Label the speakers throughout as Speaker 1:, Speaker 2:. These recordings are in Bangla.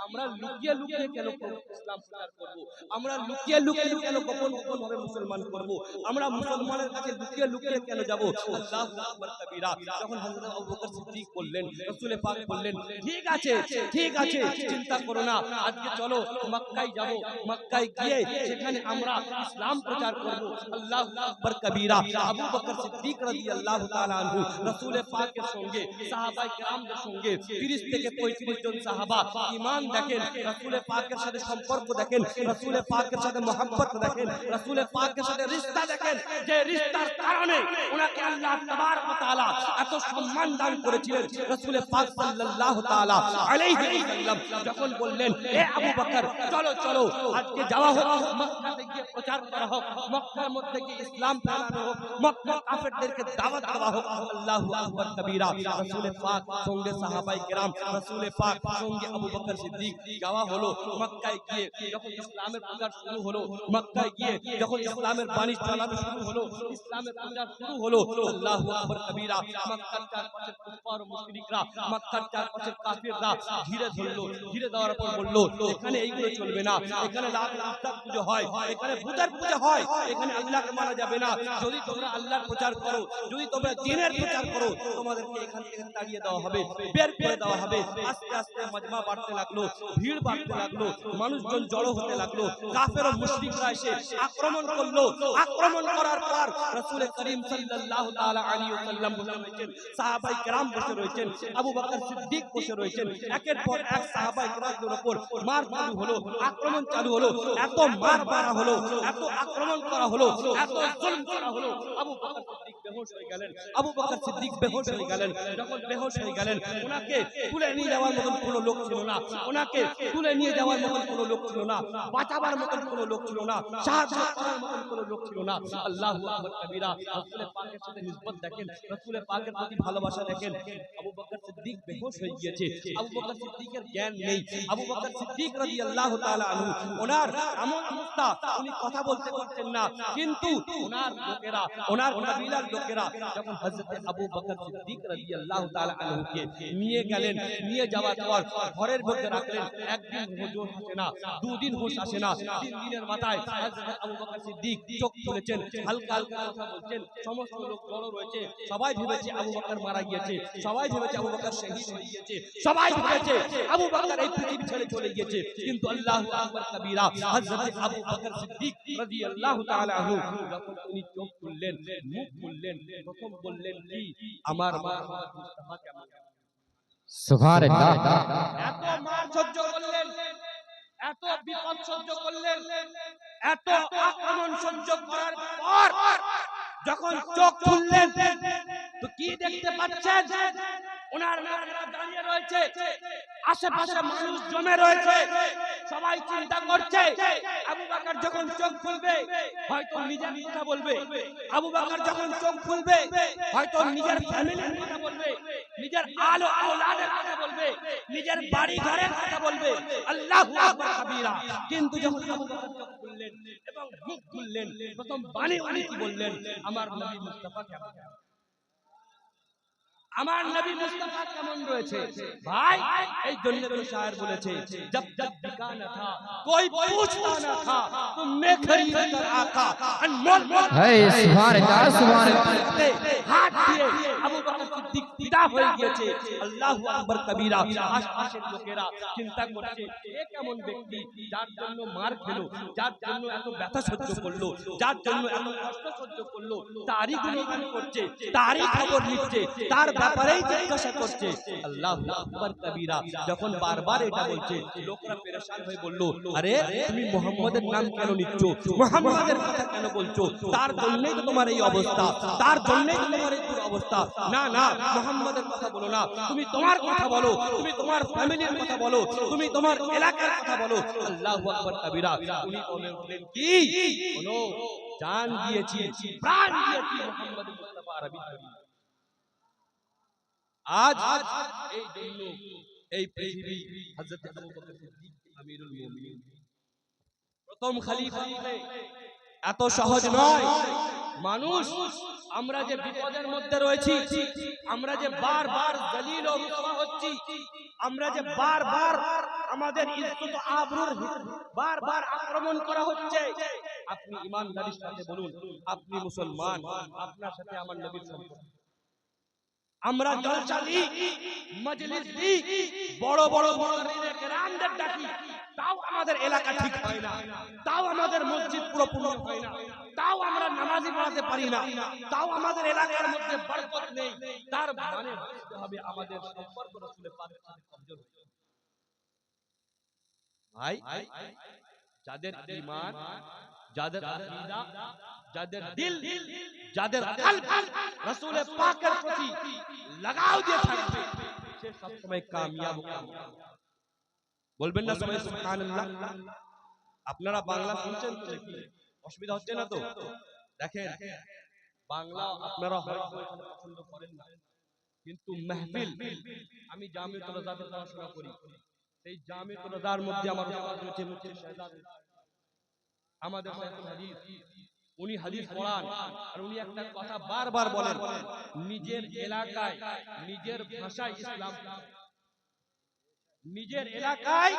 Speaker 1: আমরা লুকিয়ে লুকিয়ে কেন ইসলাম প্রচার করব? আমরা লুকিয়ে লুকিয়ে কেন গোপন গোপন ভাবে মুসলমান করব? আমরা মুসলমানের কাছে লুকিয়ে লুকিয়ে কেন যাব? আল্লাহু আকবার কবীরা। যখন হযরত আবু বকর সিদ্দিক বললেন, রাসূল পাক বললেন, ঠিক আছে ঠিক আছে, চিন্তা করো না, আজকে চলো মক্কায় যাব, মক্কায় গিয়ে সেখানে আমরা ইসলাম প্রচার করব। আল্লাহু আকবার কবীরা। আবু বকর সিদ্দিক রাদিয়াল্লাহু তাআলা আনহু রাসূল পাকের সঙ্গে সাহাবায়ে কেরামদের সঙ্গে 30 থেকে 35 জন সাহাবা ঈমান দেখেন, রাসূল পাকের সাথে সম্পর্ক দেখেন, রাসূল পাকের সাথে মহব্বত দেখেন, রাসূল পাকের সাথে রিশতা দেখেন, যে রিশতার কারণে ওনাকে আল্লাহ তাবারক ওয়া তাআলা এত সম্মান দান করেছিলেন। রাসূল পাক সাল্লাল্লাহু তাআলা আলাইহি ওয়াসাল্লাম যখন বললেন, এ আবু বকর চলো চলো আজকে যাওয়া হোক, মক্কাতে গিয়ে প্রচার করা হোক, মক্কার মধ্যে গিয়ে ইসলাম ফেলানো হোক, মক্কা কাফেরদেরকে দাওয়াত দেওয়া হোক। আল্লাহু আকবার কবীরা। রাসূল পাক সঙ্গে সাহাবায়ে কেরাম, রাসূল পাক সঙ্গে আবু বকর সিদ্দিক যাওয়া হলো। মক্কায় গিয়ে যখন ইসলামের প্রচার শুরু হলো, মক্কায় গিয়ে যখন ইসলামের বাণী চালানো শুরু হলো, ইসলামের প্রচার শুরু হলো। আল্লাহু আকবার কবীরা। মক্কার চারপাশের কুফার ও মুশরিকরা, মক্কার চারপাশের কাফিররা ঘিরে ধরলো। ঘিরে দেওয়ার পর বলল, এখানে এইগুলো চলবে না, এখানে লাখ লাখ পূজা হয়, এখানে ভূতের পূজা হয়, এখানে আল্লাহকে মানা যাবে না। যদি তোমরা আল্লাহর প্রচার করো, যদি তোমরা দ্বীনের প্রচার করো, তোমাদেরকে এখান থেকে তাড়িয়ে দেওয়া হবে, বের করে দেওয়া হবে। আস্তে আস্তে মাজমা বাড়তে লাগলো, ভিড় বাড়তে লাগলো, মানুষজন জড়ো হতে লাগলো। কাফের ও মুশরিকরা এসে আক্রমণ করলো। আক্রমণ করার পর রাসূল করিম সাল্লাল্লাহু তাআলা আলাইহি ওয়াসাল্লাম বসে রয়েছেন, সাহাবায়ে কেরাম বসে রয়েছেন, আবু বকর সিদ্দিক বসে রয়েছেন। একের পর এক সাহাবায়ে কেরামদের উপর মার চালু হলো, আক্রমণ চালু হলো। এত মার মারা হলো, এত আক্রমণ করা হলো, এত জুলম করা হলো। আবু বকর সিদ্দিক বেহুশ হয়ে গেলেন। আবু বকর সিদ্দিক বেহুশ হয়ে গেলেন। যখন বেহুশ হয়ে গেলেন, ওনাকে তুলে নিয়ে যাওয়ার মতন কোনো লোক ছিল না, ওনাকে তুলে নিয়ে যাওয়ার মতন কোনো লোক ছিল না, বাঁচাবার মতন কোনো লোক ছিল না, সাহায্য করার মতন কোনো লোক ছিল না। আল্লাহু আকবার কবীরা। রাসূল পাকের সাথে নিসবত দেখেন, রাসূল পাকের প্রতি ভালোবাসা দেখেন। আবু বকর সিদ্দিক বেহুশ হয়ে গিয়েছে, আবু বকর সিদ্দিকের জ্ঞান নেই। আবু বকর সিদ্দিক রাদিয়াল্লাহু তাআলা আনহু, ওনার এমন অবস্থা, উনি কথা বলতে পারছেন না, কিন্তু ওনার লোকেরা, ওনার কাবিলার লোকেরা যখন হযরত আবু বকর সিদ্দিক রাদিয়াল্লাহু তাআলা আনহুকে নিয়ে গেলেন, নিয়ে যাওয়ার পর ঘরের মধ্যে রাখলেন। একদিন হুঁশ আসে না, দুদিন হুঁশ আসে না, 3 দিনের মাথায় হযরত আবু বকর সিদ্দিক চোখ খুলেছেন, হালকা হালকা কথা বলছেন। সমস্ত লোক জড়ো রয়েছে, সবাই ভেবেছে আবু বকর মারা গিয়েছে, সবাই ভেবেছে আবু বকর শহীদ হয়ে গিয়েছে, সবাই ভেবেছে আবু বকর এই পৃথিবী ছেড়ে চলে গিয়েছে। কিন্তু আল্লাহু আকবার কবীরা, হযরত আবু বকর সিদ্দিক রাদিয়াল্লাহু তাআলা আনহু যখন উনি চোখ খুললেন, মুখ খুললেন, প্রথম বললেন কি, আমার মা মুস্তাফা কেমন?
Speaker 2: সুবহানাল্লাহ।
Speaker 1: এত মার সহ্য করলেন, এত বিপদ সহ্য করলেন, এত আক্রমণ সহ্য করার পর যখন চোখ খুললেন, তো কি দেখতে পাচ্ছেন? ওনার লোকেরা দাঁড়িয়ে রয়েছে, আশেপাশে মানুষ জমে রয়েছে, সবাই চিন্তা করছে আবু বকর যখন চোখ খুলবে হয়তো নিজের কথা বলবে, আবু বকর যখন চোখ খুলবে হয়তো নিজের ফ্যামিলির কথা বলবে, নিজের আলো আওলাদের কথা বলবে, নিজের বাড়ি ঘরের কথা বলবে। আল্লাহু আকবার কবীরা। কিন্তু যখন আবু বকর চোখ খুললেন এবং মুখ খুললেন, প্রথম বাণী উনি কি বললেন? আমার নবী মুস্তাফা কেমন? আমার নবী মুস্তাফা কেমন রয়েছে? ভাই, এই জন্য তো শায়ের বলেছে, জব জব বিকানা থা কোই পুছতা না থা, তুমনে খরিদ কর আকা अनमोल।
Speaker 2: হে সুবহানাল্লাহ সুবহানাল্লাহ।
Speaker 1: হাত দিয়ে আবু বকর সিদ্দিক ফিদা হয়ে গিয়েছে। আল্লাহু আকবার কবীরা। আশপাশের লোকেরা চিন্তা করছে, এ কেমন ব্যক্তি যার জন্য মার খেলো, যার জন্য এত ব্যথা সহ্য করলো, যার জন্য এত কষ্ট সহ্য করলো, তারই গুণগান করছে, তারই খবর নিচ্ছে, তার ব্যাপারেই জিজ্ঞাসা করছে। আল্লাহু আকবার কবীরা। যখন বারবার এটা বলছে, লোকরা পেরেশান হয়ে বলল, আরে তুমি মুহাম্মাদের নাম কেন নিচ্ছ, মুহাম্মাদের কথা কেন বলছো? তার জন্যই তো তোমার এই অবস্থা, তার জন্যই তো তোমার এই অবস্থা। না না, মুহাম্মাদের কথা বলো না, তুমি তোমার কথা বলো, তুমি তোমার ফ্যামিলির কথা বলো, তুমি তোমার এলাকার কথা বলো। আল্লাহু আকবার কবীরা। উনি বললেন কি, বলো জান দিয়েছি, প্রাণ দিয়েছি মুহাম্মদ মুস্তাফা আরবি। আজ এই জন্য এই পৃথিবী হযরত আবু বকর সিদ্দিক আমিরুল মুমিনিন, প্রথম খলিফা এত সহজ নয়। মানুষ, আমরা যে বিপদের মধ্যে রয়েছি, আমরা যে বারবার জলিল ও রুসওয়া হচ্ছি, আমরা যে বারবার আমাদের ইজ্জত আবরুর বারবার আক্রমণ করা হচ্ছে। আপনি ইমানদারির সাথে বলুন, আপনি মুসলমান, আপনার সাথে আমার নবীর সম্পর্ক। আমরা জলসা দিই, মজলিস দিই, বড় বড় মুকাররিনে কেরামদের ডাকি, তাও আমাদের এলাকা ঠিক হয় না, তাও আমাদের মসজিদ পুরো পূর্ণ হয় না, তাও আমরা নামাজি পড়াতে পারি না, তাও আমাদের এলাকার মধ্যে বরকত নেই। তার মানে বুঝতে হবে আমাদের সম্পর্ক রাসূলের পাকের সাথে কমজোর। ভাই, যাদের ঈমান, যাদের আকীদা, যাদের দিল, যাদের কলব রাসূলের পাকের প্রতি লাগাও দিয়ে থাকবে, সে সব সময় কামিয়াব হবে। বলবেন না সবাই সুবহানাল্লাহ? আপনারা বাংলা শুনছেন তো? অসুবিধা হচ্ছে না তো? দেখেন, বাংলা আপনারা হয়তো এখানে পছন্দ করেন না, কিন্তু মাহফিল, আমি জামিউতুল রাজাতে পড়াশোনা করি, সেই জামিউতুল রাজার মধ্যে আমার উস্তাদ রয়েছে মুফতি শাহজাদ, আমাদের শাইখুল হাদিস। উনি হাদিস পড়ান, আর উনি একটা কথা বারবার বলেন, নিজের এলাকায় নিজের ভাষায় ইসলাম, নিজের এলাকায়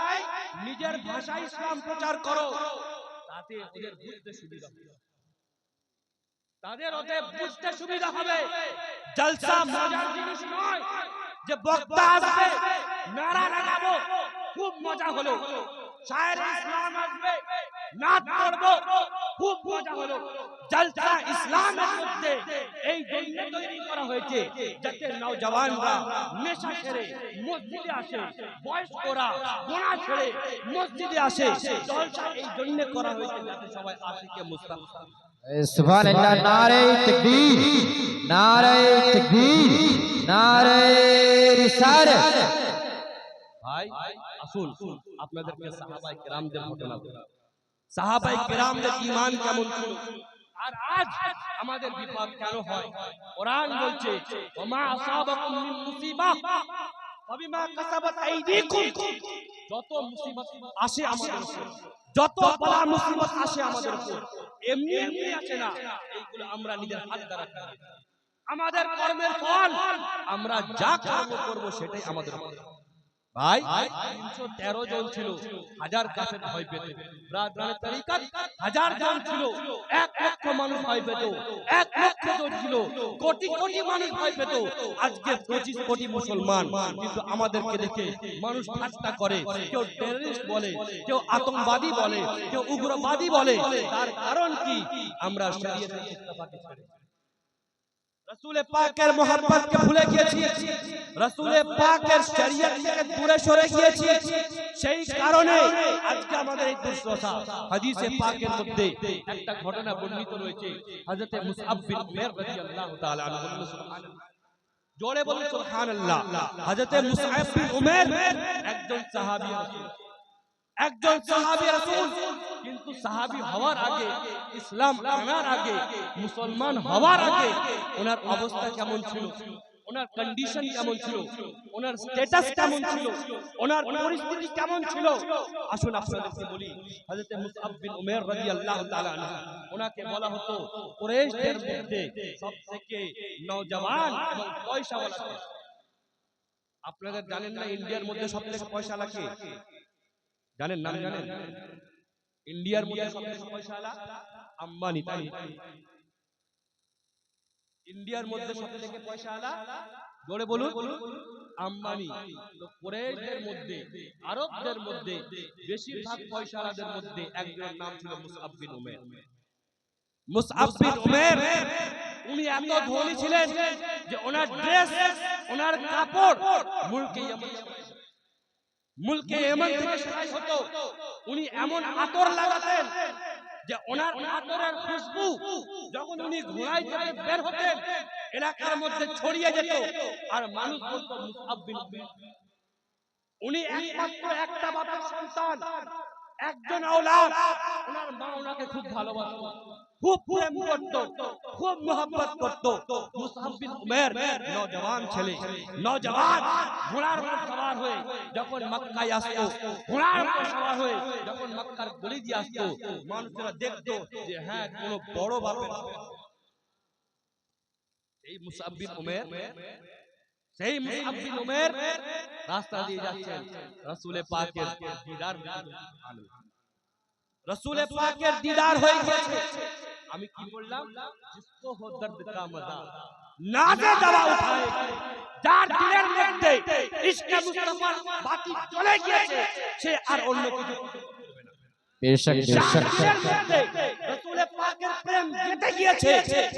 Speaker 1: নিজের ভাষায় ইসলাম প্রচার করো, তাতে ওদের বুঝতে সুবিধা হবে, তাদের ওদের বুঝতে সুবিধা হবে। জলসা মজার জিনিস নয় যে বক্তা আসবে, নারা লাগাবো, খুব মজা হলো, শায়েরে ইসলাম আসবে, নাত পড়বো, খুব মজা হলো। জলসা ইসলামের মধ্যে এই জন্য তৈরি করা হয়েছে যাতে নওজওয়ানরা নেশা ছেড়ে মসজিদে আসে, বয়স্করা গোনা ছেড়ে মসজিদে আসে। জলসা এই জন্য করা হয়েছে যাতে সবাই আশিকে মুস্তাফা।
Speaker 2: सुभान अल्लाह, नारे तकबीर, नारे तकबीर, नारे रिसालत।
Speaker 1: ভাই আসুন আপনাদেরকে সাহাবায়ে কেরামদের ঘটনা বলি। সাহাবায়ে কেরামদের ঈমান কেমন ছিল, আর আজ আমাদের বিপদ কেন হয়? কোরআন বলছে, ওমা আসাবাকুম মিন মুসিবাহ ফাবিমা কাসাবাত আইদিকুম। যত মুসিবত আসে আমাদের উপর, যত বালা মুসিবত আসে আমাদের উপর, এমনি এমনি আসে না, এইগুলো আমরা নিজের হাত দ্বারা করি। আমাদের কর্মের ফল আমরা যা কর্ম করব সেটাই আমাদের ফল। ভাই 313 জন ছিল, 1000 কাফের ভয় পেত। রাজরানের তরিকত 1000 জন ছিল, 1 লক্ষ মানুষ ভয় পেত। 1 লক্ষ জন ছিল, কোটি কোটি মানুষ ভয় পেত। আজকে 25 কোটি মুসলমান, কিন্তু আমাদেরকে দেখে মানুষ ঠাট্টা করে, কেউ টেররিস্ট বলে, কেউ আতঙ্কবাদী বলে, কেউ উগ্রবাদী বলে। তার কারণ কি? আমরা শরীয়তের মুস্তাফাকে ছেড়ে রাসূলের পাকের মোহাব্বতকে ভুলে গিয়েছি, রাসূলের পাকের শরীয়ত থেকে দূরে সরে গিয়েছি। সেই কারণে আজকে আমাদের এই দুর্দশা। হাদিসে পাকের মধ্যে একটা ঘটনা বর্ণিত রয়েছে, হযরত মুসআব বিন উমাইর রাদিয়াল্লাহু তাআলা আনহু। সুবহানাল্লাহ, জোরে বলুন সুবহানাল্লাহ। হযরত মুসআব বিন উমাইর একজন সাহাবী রাসূল, একজন সাহাবী রাসূল, কিন্তু সাহাবী হওয়ার আগে, ইসলাম আনার আগে, মুসলমান হওয়ার আগে ওনার অবস্থা কেমন ছিল, ওনার কন্ডিশন কেমন ছিল, ওনার স্ট্যাটাস কেমন ছিল, ওনার পরিস্থিতি কেমন ছিল। আসুন আপনাদেরকে বলি, হযরত মুসআব বিন উমাইর রাদিয়াল্লাহু তাআলা আনহু, ওনাকে বলা হতো কুরাইশদের মধ্যে সবথেকে নওজওয়ান এবং পয়সাওয়ালা ছিল। আপনাদের জানেন না ইন্ডিয়ার মধ্যে সবথেকে পয়সাওয়ালা কে? জানেন, নাম জানেন? ইন্ডিয়ার মধ্যে সবথেকে পয়সাওয়ালা আম্বানি। তাই ইন্ডিয়ার মধ্যে সবথেকে পয়সাওয়ালা, জোরে বলুন, আম্বানি। তো কুরাইশদের মধ্যে, আরবদের মধ্যে বেশিরভাগ পয়সাওয়ালাদের মধ্যে একজনের নাম ছিল মুসআব বিন উমাইর। মুসআব বিন উমাইর উনি এত ধনী ছিলেন যে ওনার ড্রেস, ওনার কাপড় মুলকে ইয়েমেন থেকে সেলাই হতো। উনি এমন আতর লাগাতেন যে ওনার আতরের খুশবু যখন উনি ঘোড়ায় চড়ে বের হতেন এলাকার মধ্যে ছড়িয়ে যেত, আর মানুষ বলতো মুসআব বিন উমাইর। উনি একমাত্র একটা বাবার সন্তান, একজন আওলাদ। ওনার মা ওনাকে খুব ভালোবাসতো, খুব প্রেম করত, খুব মোহাব্বত করত। মুসআব বিন উমাইর নওজওয়ান ছেলে, নওজওয়ান, ঘোড়ার উপর সওয়ার হয়ে যখন মক্কায় আসতো, ঘোড়ার উপর সওয়ার হয়ে যখন মক্কার গলি দিয়ে আসতো, মানুষেরা দেখতো যে হ্যাঁ কোন বড় বাপের। এই মুসআব বিন উমাইর সেই মুসআব বিন উমের রাস্তা দিয়ে যাচ্ছেন, রাসূল পাকের দিদার রাসূল পাকের দিদার হয়ে গেছে। আমি কি বললাম, जिसको हो दर्द का मजा नाज़े दवा उठाए, যার দিলের মধ্যে ইশকে মুস্তাফার বাতি জ্বলে গিয়েছে সে আর অন্য কিছু করবে না।
Speaker 2: बेशक बेशक
Speaker 1: রাসূল পাকের প্রেম কেটে গিয়েছে,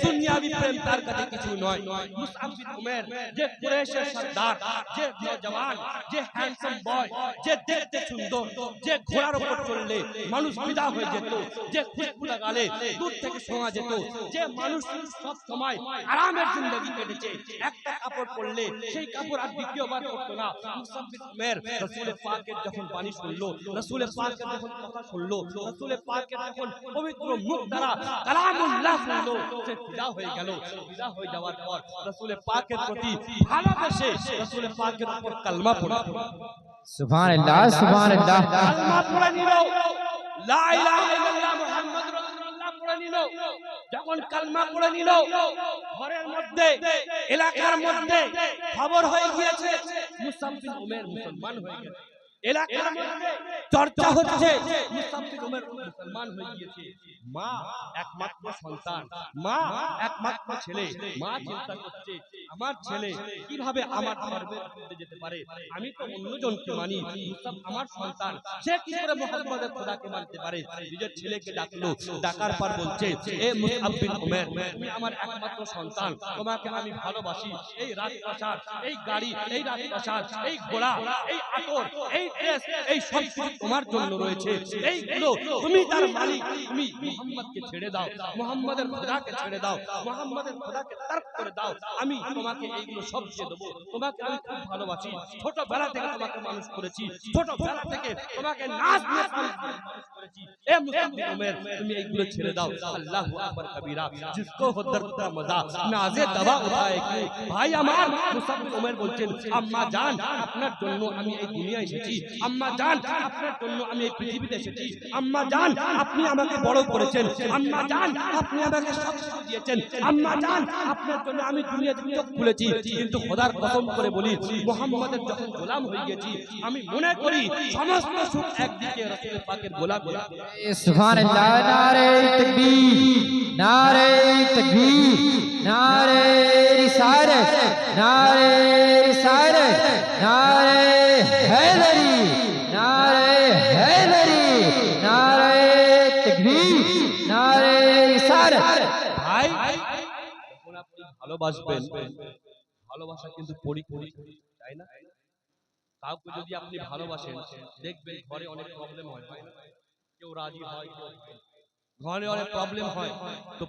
Speaker 1: দুনিয়াবি প্রেম তার কাছে কিছু নয়। মুসআব বিন উমের যে কুরাইশের সরদার, যে নওজওয়ান, যে হ্যান্ডসাম বয়, যে দেখতে সুন্দর, যে ঘোড়ার উপর চললে মানুষ ফিদা হয়ে যেত, যে খুশবু লাগালে দূর থেকে শোনা যেত, যে মানুষ সব সময় আরামের জিন্দেগি কেটেছে, একটা কাপড় পরলে সেই কাপড় আর দ্বিতীয়বার পরতো না। মুসআব বিন উমের রাসূল পাকের যখন বাণী শুনলো, রাসূল পাকের যখন কথা শুনলো, রাসূল পাকের যখন পবিত্র মুখ দ্বারা কালামুল্লাহ শুনলো, সে ফিদা হয়ে গেল। ফিদা হয়ে যাওয়ার পর রাসূল পাকের প্রতি ভালোবেসে রাসূল পাকের উপর কালমা পড়ে,
Speaker 2: सुभान अल्लाह
Speaker 1: কালমা পড়ে নিল, লা ইলাহা ইল্লাল্লাহ মুহাম্মাদুর রাসূলুল্লাহ পড়ে নিল। যখন কালমা পড়ে নিল, ঘরের মধ্যে এলাকার মধ্যে খবর হয়ে গিয়েছে মুসআব বিন উমের মুসলমান হয়ে গেছে। এলাকার মধ্যে চর্চা হচ্ছে মুসআব বিন উমের মুসলমান হয়ে গিয়েছে। মা একমাত্র সন্তান, মা একমাত্র ছেলে, মা চিন্তা করছে আমার ছেলে কিভাবে আমার ধর্মের বিরুদ্ধে যেতে পারে, আমি তো অন্যজনকে মানি, মুসআব আমার সন্তান, সে কি করে মুহাম্মাদের খোদাকে মানতে পারে। নিজের ছেলেকে ডাকলো, ডাকার পর বলছে, এ মুসআব বিন উমের, তুমি আমার একমাত্র সন্তান, তোমাকে আমি ভালোবাসি। এই রাজপ্রাসাদ, এই গাড়ি, এই রাজপ্রাসাদ, এই ঘোড়া, এই আতর, এই ড্রেস, এই সব কিছু তোমার জন্য রয়েছে। এইগুলো তুমি তার মালিক, তুমি মুহাম্মদকে ছেড়ে দাও, মুহাম্মাদের খোদাকে ছেড়ে দাও, মুহাম্মাদের খোদাকে তর্ক করে দাও, আমি তোমাকে এইগুলো সব দিয়ে দেবো। তোমাকে আমি খুব ভালোবাসি, ছোটবেলা থেকে তোমাকে মানুষ করেছি, ছোটবেলা থেকে তোমাকে নাচ দিয়ে মানুষ করেছি। এ মুসআব বিন উমের, তুমি এইগুলো ছেড়ে দাও। আল্লাহু আকবার কবীরা, जिसको हो दर्द का मजा नाज़े दवा उठाए क्यों। ভাই আমার, মুসআব বিন উমের বলছেন, আম্মা জান আপনার জন্য আমি এই দুনিয়ায় এসেছি, আম্মা জান আপনার জন্য আমি এই পৃথিবীতে এসেছি, আম্মা জান আপনি আমাকে বড় করেছেন, আম্মা জান আপনি আমাকে সব কিছু দিয়েছেন, আম্মা জান আপনার জন্য আমি দুনিয়াতে চোখ খুলেছি। কিন্তু খোদার কসম করে বলি, মুহাম্মাদের যখন গোলাম হয়ে গেছি, আমি মনে করি সমস্ত সুখ একদিকে রাসূল পাকের গোলামি।
Speaker 2: सुभान अल्लाह नारे तकबीर नारे तकबीर नारे रिसालत नारे रिसालत नारे हैदरी नारे हैदरी नारे तकबीर नारे रिसालत।
Speaker 1: ভাই যখন আপনি ভালোবাসবেন, ভালোবাসা কিন্তু পরীক্ষা, তাই না? কাউকে যদি আপনি ভালোবাসেন, দেখবেন ঘরে অনেক প্রবলেম হয়, কেউ রাজি হয়, ঘরে অনেক প্রবলেম হয়, তো